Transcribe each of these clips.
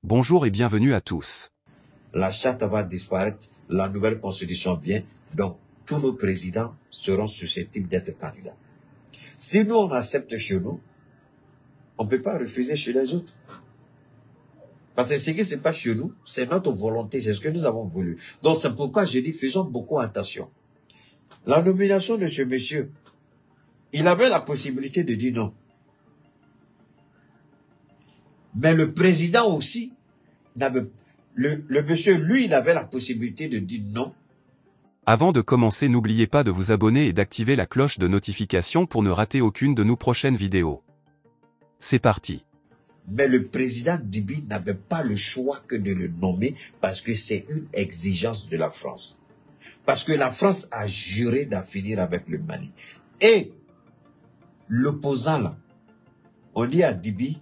Bonjour et bienvenue à tous. La charte va disparaître, la nouvelle constitution vient, donc tous nos présidents seront susceptibles d'être candidats. Si nous on accepte chez nous, on ne peut pas refuser chez les autres. Parce que ce qui se passe chez nous, c'est notre volonté, c'est ce que nous avons voulu. Donc c'est pourquoi je dis, faisons beaucoup attention. La nomination de ce monsieur, il avait la possibilité de dire non. Mais le président aussi, le monsieur, lui, il avait la possibilité de dire non. Avant de commencer, n'oubliez pas de vous abonner et d'activer la cloche de notification pour ne rater aucune de nos prochaines vidéos. C'est parti. Mais le président Déby n'avait pas le choix que de le nommer parce que c'est une exigence de la France. Parce que la France a juré d'en finir avec le Mali. Et l'opposant là, on dit à Déby,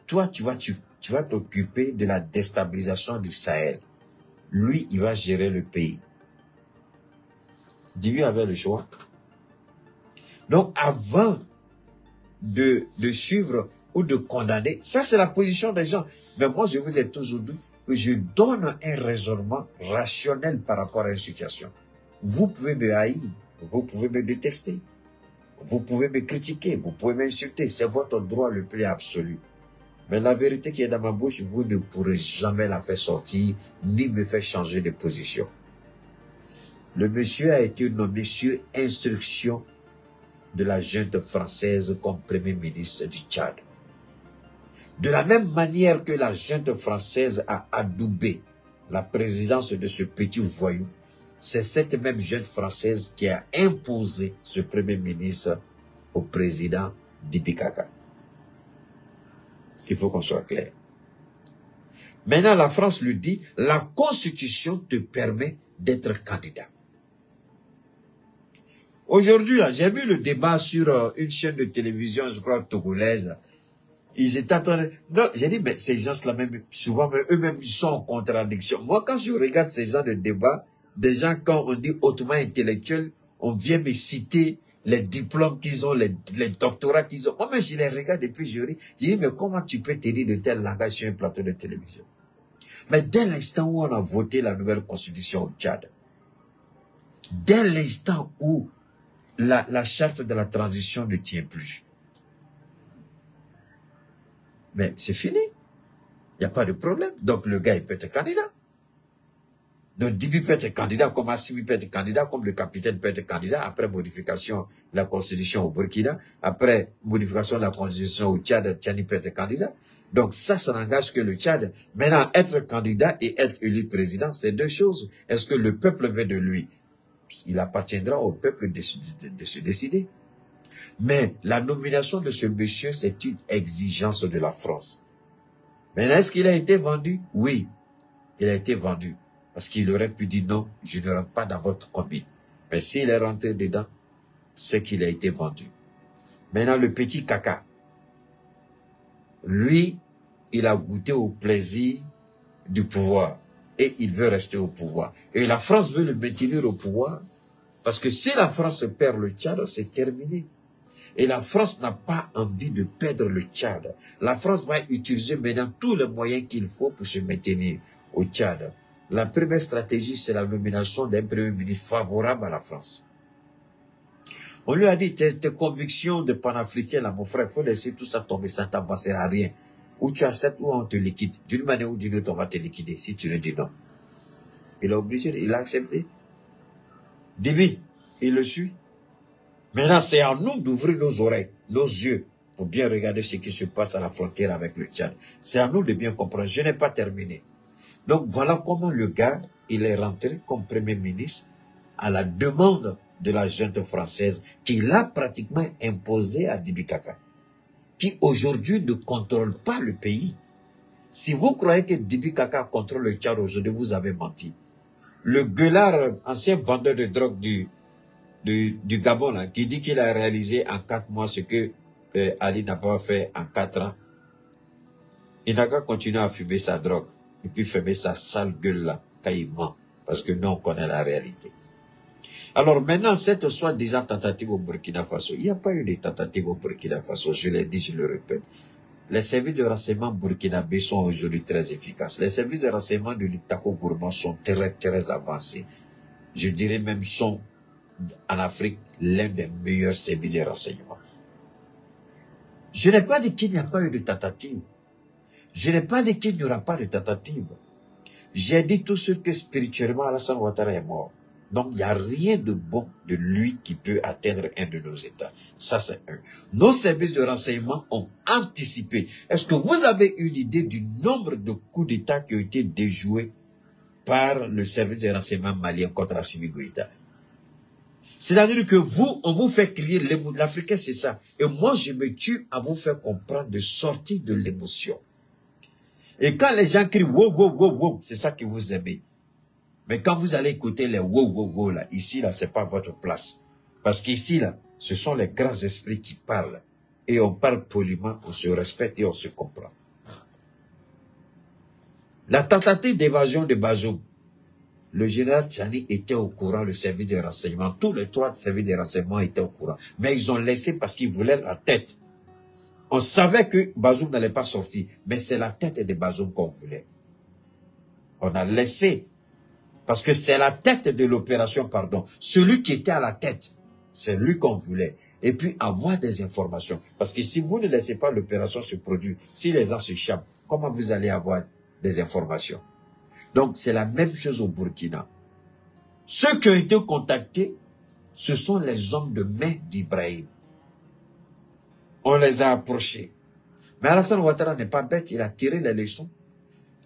toi tu vas t'occuper de la déstabilisation du Sahel. Lui, il va gérer le pays. Déby avait le choix. Donc avant de suivre ou de condamner, ça c'est la position des gens. Mais moi je vous ai toujours dit que je donne un raisonnement rationnel par rapport à une situation. Vous pouvez me haïr, vous pouvez me détester, vous pouvez me critiquer, vous pouvez m'insulter, c'est votre droit le plus absolu. Mais la vérité qui est dans ma bouche, vous ne pourrez jamais la faire sortir, ni me faire changer de position. Le monsieur a été nommé sur instruction de la junte française comme premier ministre du Tchad. De la même manière que la junte française a adoubé la présidence de ce petit voyou, c'est cette même junte française qui a imposé ce premier ministre au président Déby Kaka. Il faut qu'on soit clair. Maintenant, la France lui dit, la Constitution te permet d'être candidat. Aujourd'hui, là, j'ai vu le débat sur une chaîne de télévision, je crois, togolaise. Ils étaient en train de... Non, j'ai dit, mais ces gens-là, même, souvent, eux-mêmes, ils sont en contradiction. Moi, quand je regarde ces gens de débat, des gens, quand on dit hautement intellectuel, on vient me citer les diplômes qu'ils ont, les doctorats qu'ils ont. Moi-même, je les regarde et puis je ris. Je dis, mais comment tu peux te dire de tel langage sur un plateau de télévision? Mais dès l'instant où on a voté la nouvelle constitution au Tchad, dès l'instant où la charte de la transition ne tient plus, mais c'est fini. Il n'y a pas de problème. Donc le gars, il peut être candidat. Donc Déby peut être candidat, comme Assimi peut être candidat, comme le capitaine peut être candidat, après modification de la constitution au Burkina, après modification de la constitution au Tchad, Tchani peut être candidat. Donc ça n'engage que le Tchad. Maintenant, être candidat et être élu président, c'est deux choses. Est-ce que le peuple veut de lui? Il appartiendra au peuple de se décider. Mais la nomination de ce monsieur, c'est une exigence de la France. Maintenant, est-ce qu'il a été vendu? Oui, il a été vendu. Parce qu'il aurait pu dire non, je ne rentre pas dans votre combi. Mais s'il est rentré dedans, c'est qu'il a été vendu. Maintenant, le petit Kaka, lui, il a goûté au plaisir du pouvoir. Et il veut rester au pouvoir. Et la France veut le maintenir au pouvoir. Parce que si la France perd le Tchad, c'est terminé. Et la France n'a pas envie de perdre le Tchad. La France va utiliser maintenant tous les moyens qu'il faut pour se maintenir au Tchad. La première stratégie, c'est la nomination d'un premier ministre favorable à la France. On lui a dit, tes convictions de panafricain, là, mon frère, il faut laisser tout ça tomber, ça ne t'avancera à rien. Ou tu acceptes ou on te liquide. D'une manière ou d'une autre, on va te liquider si tu ne dis non. Il a obligé, il a accepté. Déby, il le suit. Maintenant, c'est à nous d'ouvrir nos oreilles, nos yeux, pour bien regarder ce qui se passe à la frontière avec le Tchad. C'est à nous de bien comprendre. Je n'ai pas terminé. Donc, voilà comment le gars, il est rentré comme premier ministre à la demande de la junte française qui l'a pratiquement imposé à Déby Kaka, qui aujourd'hui ne contrôle pas le pays. Si vous croyez que Déby Kaka contrôle le Tchad aujourd'hui, vous avez menti. Le gueulard, ancien vendeur de drogue du Gabon, là, qui dit qu'il a réalisé en 4 mois ce que Ali n'a pas fait en 4 ans, il n'a qu'à continuer à fumer sa drogue et puis fermer sa sale gueule là, quand il ment, parce que nous, on connaît la réalité. Alors maintenant, cette soi-disant tentative au Burkina Faso, il n'y a pas eu de tentative au Burkina Faso, je l'ai dit, je le répète. les services de renseignement burkinabés sont aujourd'hui très efficaces. Les services de renseignement de l'Iptako Gourmand sont très, très avancés. Je dirais même sont, en Afrique, l'un des meilleurs services de renseignement. Je n'ai pas dit qu'il n'y a pas eu de tentative. Je n'ai pas dit qu'il n'y aura pas de tentative. J'ai dit tout ce que spirituellement Alassane Ouattara est mort. Donc, il n'y a rien de bon de lui qui peut atteindre un de nos États. Ça, c'est un. Nos services de renseignement ont anticipé. Est-ce que vous avez une idée du nombre de coups d'État qui ont été déjoués par le service de renseignement malien contre Assimi Goïta? C'est-à-dire que vous, on vous fait crier l'émotion. L'Africain, c'est ça. Et moi, je me tue à vous faire comprendre de sortir de l'émotion. Et quand les gens crient wow, wow, wow, wow, c'est ça que vous aimez. Mais quand vous allez écouter les wow, wow, wow, là, ici, là, c'est pas votre place. Parce qu'ici, là, ce sont les grands esprits qui parlent. Et on parle poliment, on se respecte et on se comprend. La tentative d'évasion de Bazoum, le général Tchani était au courant, le service de renseignement, tous les 3 services de renseignement étaient au courant. Mais ils ont laissé parce qu'ils voulaient la tête. On savait que Bazoum n'allait pas sortir, mais c'est la tête de Bazoum qu'on voulait. On a laissé, parce que c'est la tête de l'opération, pardon. Celui qui était à la tête, c'est lui qu'on voulait. Et puis avoir des informations. Parce que si vous ne laissez pas l'opération se produire, si les gens s'échappent, comment vous allez avoir des informations? Donc c'est la même chose au Burkina. Ceux qui ont été contactés, ce sont les hommes de main d'Ibrahim. On les a approchés. Mais Alassane Ouattara n'est pas bête, il a tiré les leçons.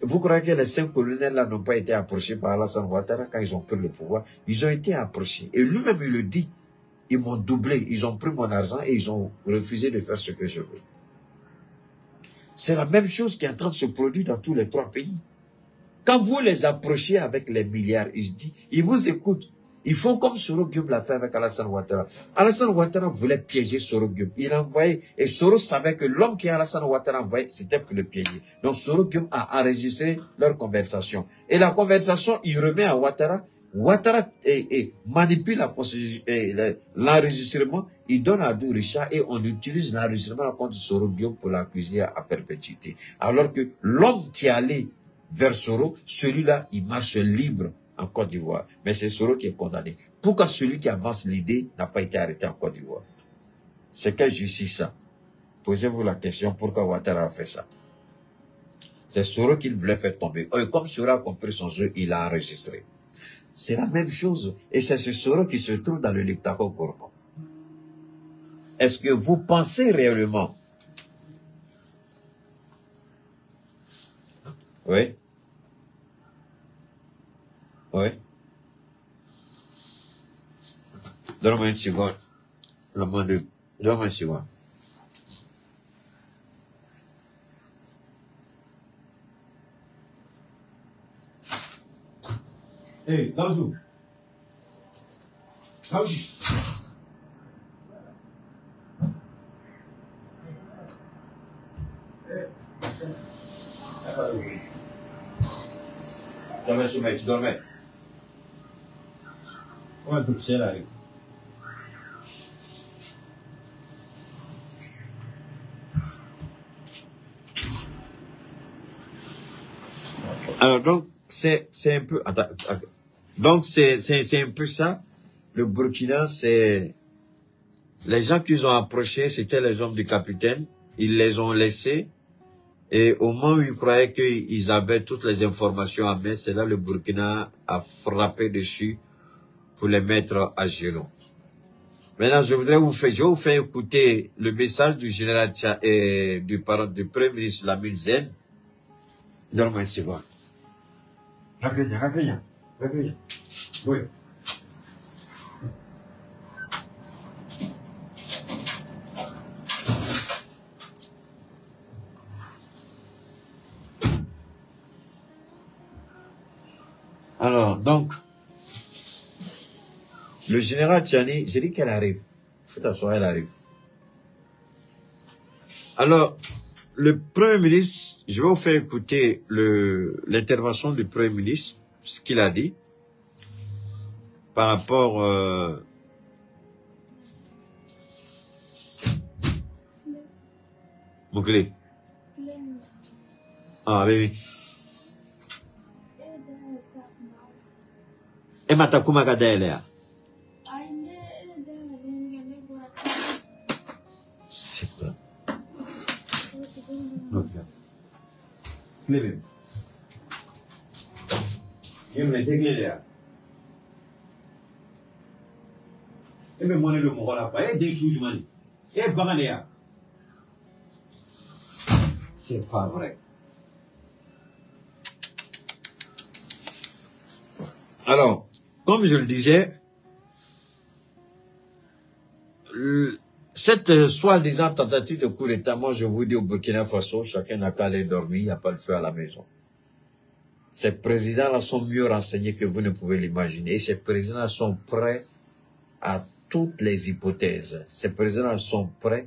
Vous croyez que les 5 colonels-là n'ont pas été approchés par Alassane Ouattara quand ils ont pris le pouvoir? Ils ont été approchés. Et lui-même, il le dit. Ils m'ont doublé, ils ont pris mon argent et ils ont refusé de faire ce que je veux. C'est la même chose qui est en train de se produire dans tous les 3 pays. Quand vous les approchez avec les milliards, ils vous écoutent. Ils font comme Soro Guillaume l'a fait avec Alassane Ouattara. Alassane Ouattara voulait piéger Soro Guillaume. Il a envoyé, et Soro savait que l'homme qui Alassane Ouattara envoyé, c'était pour le piéger. Donc Soro Guillaume a enregistré leur conversation. Et la conversation, il remet à Ouattara. Ouattara manipule l'enregistrement, il donne à Abdou Richard et on utilise l'enregistrement contre Soro Guillaume pour l'accuser à perpétuité. Alors que l'homme qui allait vers Soro, celui-là, il marche libre en Côte d'Ivoire. Mais c'est Soro qui est condamné. Pourquoi celui qui avance l'idée n'a pas été arrêté en Côte d'Ivoire? C'est quelle justice ça? Posez-vous la question, pourquoi Ouattara a fait ça? C'est Soro qui voulait faire tomber. Et comme Soro a compris son jeu, il a enregistré. C'est la même chose. Et c'est ce Soro qui se trouve dans le Liptako Gourmand. Est-ce que vous pensez réellement? Oui. Oui. Donne-moi une seconde. Donne-moi une seconde. Hey, Lazou. Lazou. Dormais, Soumet, tu dormais. Ouais, donc c'est là. Alors donc, c'est un peu... Attends. Donc, c'est un peu ça. Le Burkina, c'est... Les gens qu'ils ont approchés, c'était les hommes du capitaine. Ils les ont laissés. Et au moment où ils croyaient qu'ils avaient toutes les informations à main, c'est là le Burkina a frappé dessus pour les mettre à genoux. Maintenant, je vais vous faire écouter le message du général du Premier ministre Lamine Zen. Donne-moi une seconde. Raquel. Oui. Alors, donc, le général Tchani, j'ai dit qu'elle arrive. Faut t'asseoir, elle arrive. Alors, le Premier ministre, je vais vous faire écouter l'intervention du Premier ministre, ce qu'il a dit par rapport Mouglé. Ah, baby. E matakuma kadele. C'est pas. Ok. Clé. Il me dégueule là. Et me monnaie le mot là. Et des choses mani. Et bagaléa. C'est pas vrai. Alors, comme je le disais, cette soi-disant tentative de coup d'État, moi je vous dis au Burkina Faso, chacun n'a qu'à aller dormir, il n'y a pas le feu à la maison. Ces présidents-là sont mieux renseignés que vous ne pouvez l'imaginer. Et ces présidents-là sont prêts à toutes les hypothèses. Ces présidents-là sont prêts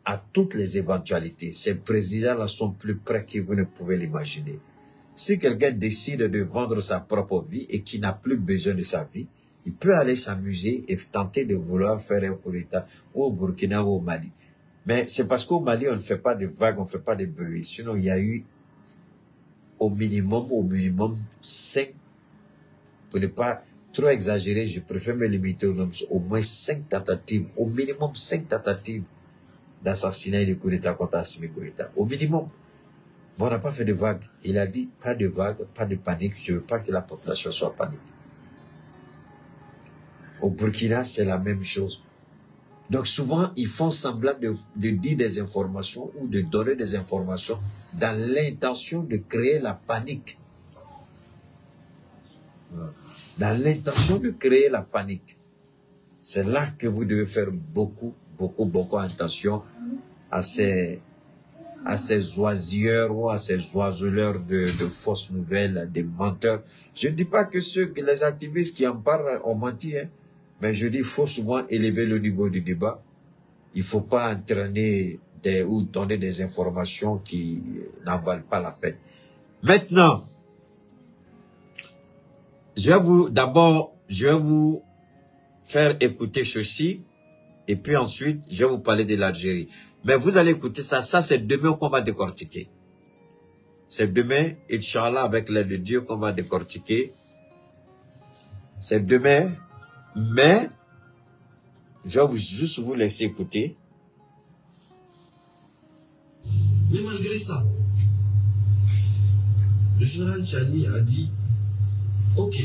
à toutes les éventualités. Ces présidents-là sont plus prêts que vous ne pouvez l'imaginer. Si quelqu'un décide de vendre sa propre vie et qui n'a plus besoin de sa vie, il peut aller s'amuser et tenter de vouloir faire un coup d'État au Burkina ou au Mali. Mais c'est parce qu'au Mali, on ne fait pas de vagues, on ne fait pas de bruit. Sinon, il y a eu au minimum 5, pour ne pas trop exagérer, je préfère me limiter au moins 5 tentatives, au minimum 5 tentatives d'assassinat et de coup d'État contre Assimi Goïta. Au minimum. Mais on n'a pas fait de vagues. Il a dit, pas de vagues, pas de panique. Je ne veux pas que la population soit panique. Au Burkina, c'est la même chose. Donc souvent, ils font semblant de dire des informations ou de donner des informations dans l'intention de créer la panique. Dans l'intention de créer la panique. C'est là que vous devez faire beaucoup attention à ces oisieurs ou à ces oiseleurs de fausses nouvelles, des menteurs. Je ne dis pas que les activistes qui en parlent ont menti, hein, mais je dis qu'il faut souvent élever le niveau du débat. Il ne faut pas entraîner ou donner des informations qui n'en valent pas la peine. Maintenant, je vais vous faire écouter ceci, et puis ensuite, je vais vous parler de l'Algérie. Mais vous allez écouter ça. Ça, c'est demain qu'on va décortiquer. C'est demain, Inch'Allah, avec l'aide de Dieu, qu'on va décortiquer. C'est demain, mais je vais juste vous laisser écouter. Mais malgré ça, le général Tchani a dit « Ok,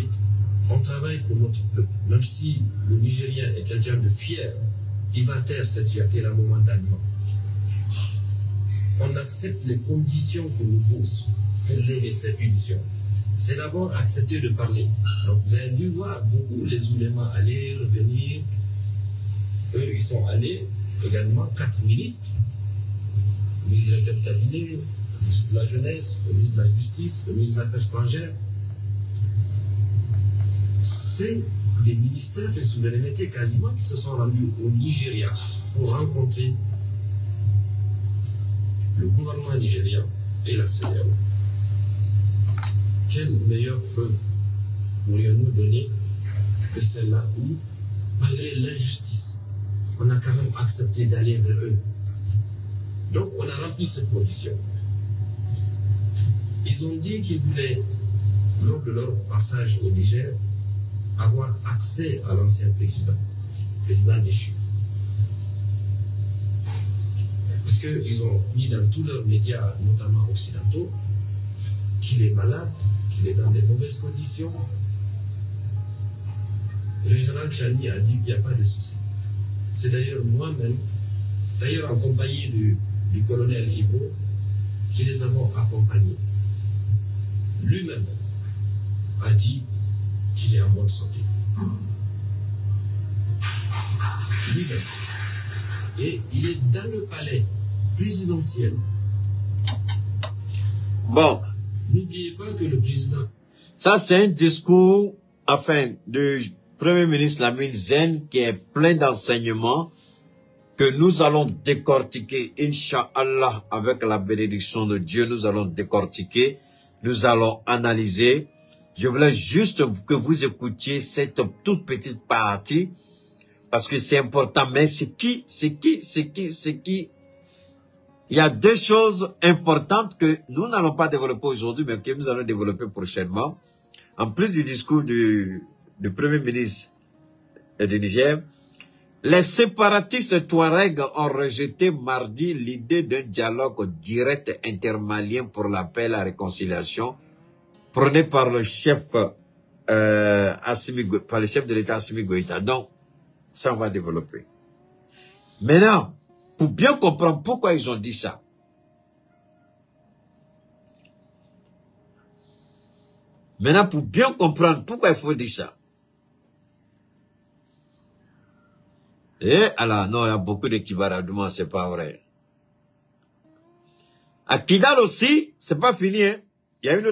on travaille pour notre peuple. Même si le Nigérien est quelqu'un de fier, il va taire cette fierté-là momentanément. On accepte les conditions qu'on nous pose pour lever ces punitions. C'est d'abord accepter de parler. Donc vous avez dû voir beaucoup les oulémas aller, revenir. Eux, ils sont allés également, 4 ministres. Le ministre du cabinet, le ministre de la jeunesse, le ministre de la justice, le ministre des affaires étrangères. C'est des ministères de souveraineté quasiment qui se sont rendus au Nigeria pour rencontrer le gouvernement nigérien et la CEDEAO. Quelle meilleure preuve pourrions-nous donner que celle-là où, malgré l'injustice, on a quand même accepté d'aller vers eux. Donc on a rempli cette condition. Ils ont dit qu'ils voulaient, lors de leur passage au Niger, avoir accès à l'ancien président déchu. Parce qu'ils ont mis dans tous leurs médias, notamment occidentaux, qu'il est malade, qu'il est dans des mauvaises conditions. Le général Tchani a dit qu'il n'y a pas de souci. C'est d'ailleurs moi-même, d'ailleurs en compagnie du colonel Ibo, qui les avons accompagnés. Lui-même a dit qu'il est en bonne santé. Lui-même. Et il est dans le palais présidentiel. Bon. N'oubliez pas que le président... Ça, c'est un discours, enfin, du Premier ministre Lamine Zen qui est plein d'enseignements que nous allons décortiquer, Inch'Allah, avec la bénédiction de Dieu, nous allons décortiquer, nous allons analyser. Je voulais juste que vous écoutiez cette toute petite partie, parce que c'est important, mais c'est qui il y a deux choses importantes que nous n'allons pas développer aujourd'hui, mais que nous allons développer prochainement. En plus du discours du Premier ministre du Niger, les séparatistes Touaregs ont rejeté mardi l'idée d'un dialogue direct intermalien pour la paix et la réconciliation prôné par le chef de l'État Assimi Goïta. Donc, ça on va développer. Maintenant, pour bien comprendre pourquoi ils ont dit ça, maintenant, pour bien comprendre pourquoi il faut dire ça. Et alors, non, il y a beaucoup de kibaradouements, c'est pas vrai. À Kidal aussi, c'est pas fini, hein. Il y a une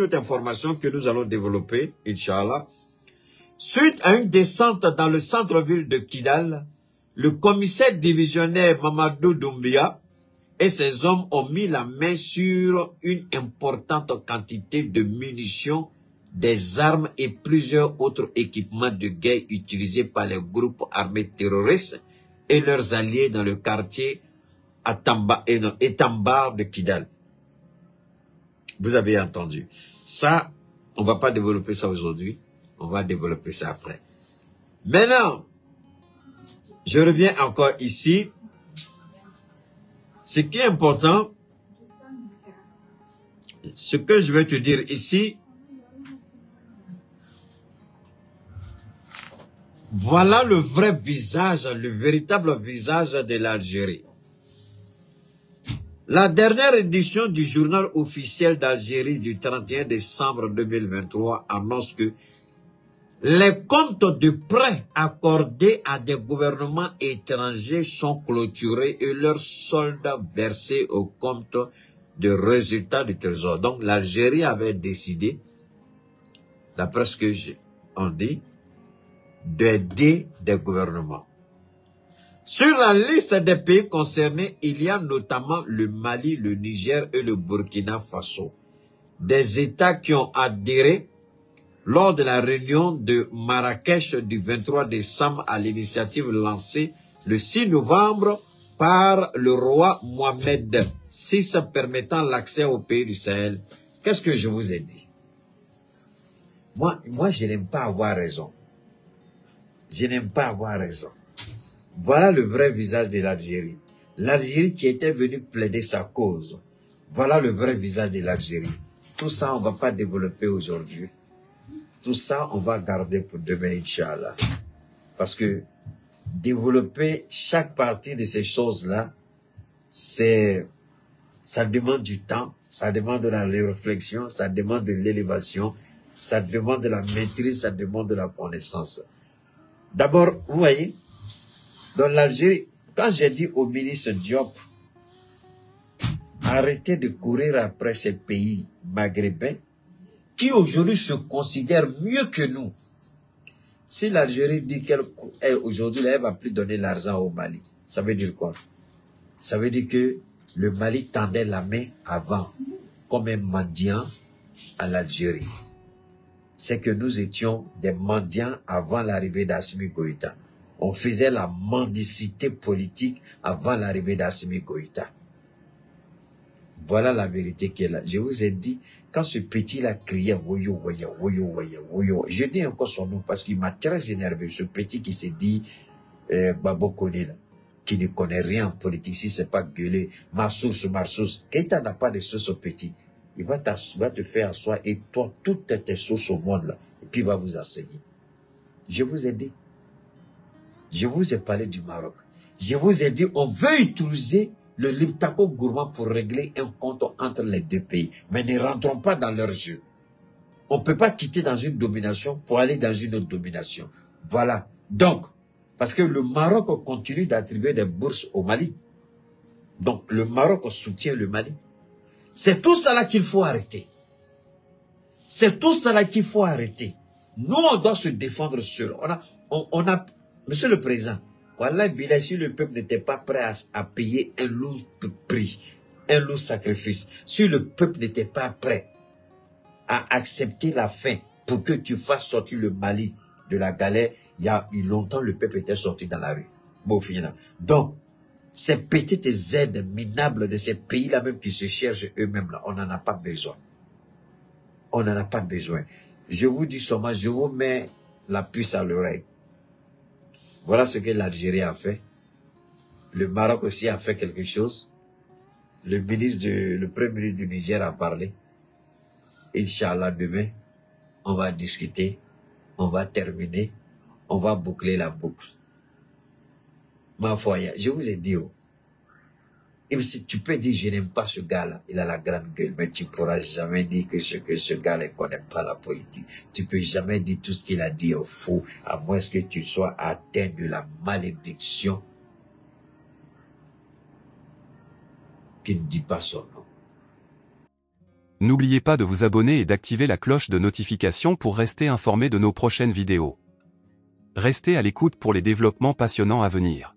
autre information que nous allons développer, Inch'Allah. Suite à une descente dans le centre-ville de Kidal, le commissaire divisionnaire Mamadou Doumbia et ses hommes ont mis la main sur une importante quantité de munitions, des armes et plusieurs autres équipements de guerre utilisés par les groupes armés terroristes et leurs alliés dans le quartier Etambar de Kidal. Vous avez entendu. Ça, on va pas développer ça aujourd'hui. On va développer ça après. Maintenant, je reviens encore ici. Ce qui est important, ce que je vais te dire ici, voilà le vrai visage, le véritable visage de l'Algérie. La dernière édition du journal officiel d'Algérie du 31 décembre 2023 annonce que les comptes de prêts accordés à des gouvernements étrangers sont clôturés et leurs soldes versés au compte de résultats du trésor. Donc l'Algérie avait décidé, d'après ce que on dit, d'aider des gouvernements. Sur la liste des pays concernés, il y a notamment le Mali, le Niger et le Burkina Faso. Des États qui ont adhéré lors de la réunion de Marrakech du 23 décembre à l'initiative lancée le 6 novembre par le roi Mohamed VI permettant l'accès aux pays du Sahel. Qu'est-ce que je vous ai dit? Moi, je n'aime pas avoir raison. Je n'aime pas avoir raison. Voilà le vrai visage de l'Algérie. L'Algérie qui était venue plaider sa cause. Voilà le vrai visage de l'Algérie. Tout ça, on ne va pas développer aujourd'hui. Tout ça, on va garder pour demain, Inch'Allah. Parce que développer chaque partie de ces choses-là, ça demande du temps, ça demande de la réflexion, ça demande de l'élévation, ça demande de la maîtrise, ça demande de la connaissance. D'abord, vous voyez, dans l'Algérie, quand j'ai dit au ministre Diop, arrêtez de courir après ces pays maghrébins qui aujourd'hui se considèrent mieux que nous. Si l'Algérie dit qu'elle aujourd'hui elle va plus donner l'argent au Mali, ça veut dire quoi? Ça veut dire que le Mali tendait la main avant, comme un mendiant à l'Algérie. C'est que nous étions des mendiants avant l'arrivée d'Assimi Goïta. On faisait la mendicité politique avant l'arrivée d'Assimi Goïta. Voilà la vérité qui est là. Je vous ai dit, quand ce petit-là criait, woyo, woyo, woyo, woyo, woyo, je dis encore son nom parce qu'il m'a très énervé. Ce petit qui s'est dit, Babo Koné, là, qui ne connaît rien en politique, si c'est pas gueuler, ma source. Keïta n'a pas de source au petit. Il va te faire asseoir et toi, toutes tes sources au monde là, et puis il va vous enseigner. Je vous ai dit. Je vous ai parlé du Maroc. Je vous ai dit, on veut utiliser le Liptako gourmand pour régler un compte entre les deux pays. Mais ne rentrons pas dans leur jeu. On ne peut pas quitter dans une domination pour aller dans une autre domination. Voilà. Donc, parce que le Maroc continue d'attribuer des bourses au Mali. Donc, le Maroc soutient le Mali. C'est tout ça là qu'il faut arrêter. C'est tout ça là qu'il faut arrêter. Nous, on doit se défendre seul. On a, Monsieur le Président, voilà, si le peuple n'était pas prêt à payer un lourd prix, un lourd sacrifice, si le peuple n'était pas prêt à accepter la fin pour que tu fasses sortir le Mali de la galère, il y a longtemps, le peuple était sorti dans la rue. Bon, finalement. Donc, Ces petites aides minables de ces pays-là même qui se cherchent eux-mêmes, là, on n'en a pas besoin. On n'en a pas besoin. Je vous dis seulement, je vous mets la puce à l'oreille. Voilà ce que l'Algérie a fait. Le Maroc aussi a fait quelque chose. Le premier ministre du Niger a parlé. Inch'Allah, demain, on va discuter, on va terminer, on va boucler la boucle. Ma foi, je vous ai dit, oh, et si tu peux dire, je n'aime pas ce gars-là, il a la grande gueule, mais tu ne pourras jamais dire que ce gars-là ne connaît pas la politique. Tu ne peux jamais dire tout ce qu'il a dit est faux, à moins que tu sois atteint de la malédiction qui ne dit pas son nom. N'oubliez pas de vous abonner et d'activer la cloche de notification pour rester informé de nos prochaines vidéos. Restez à l'écoute pour les développements passionnants à venir.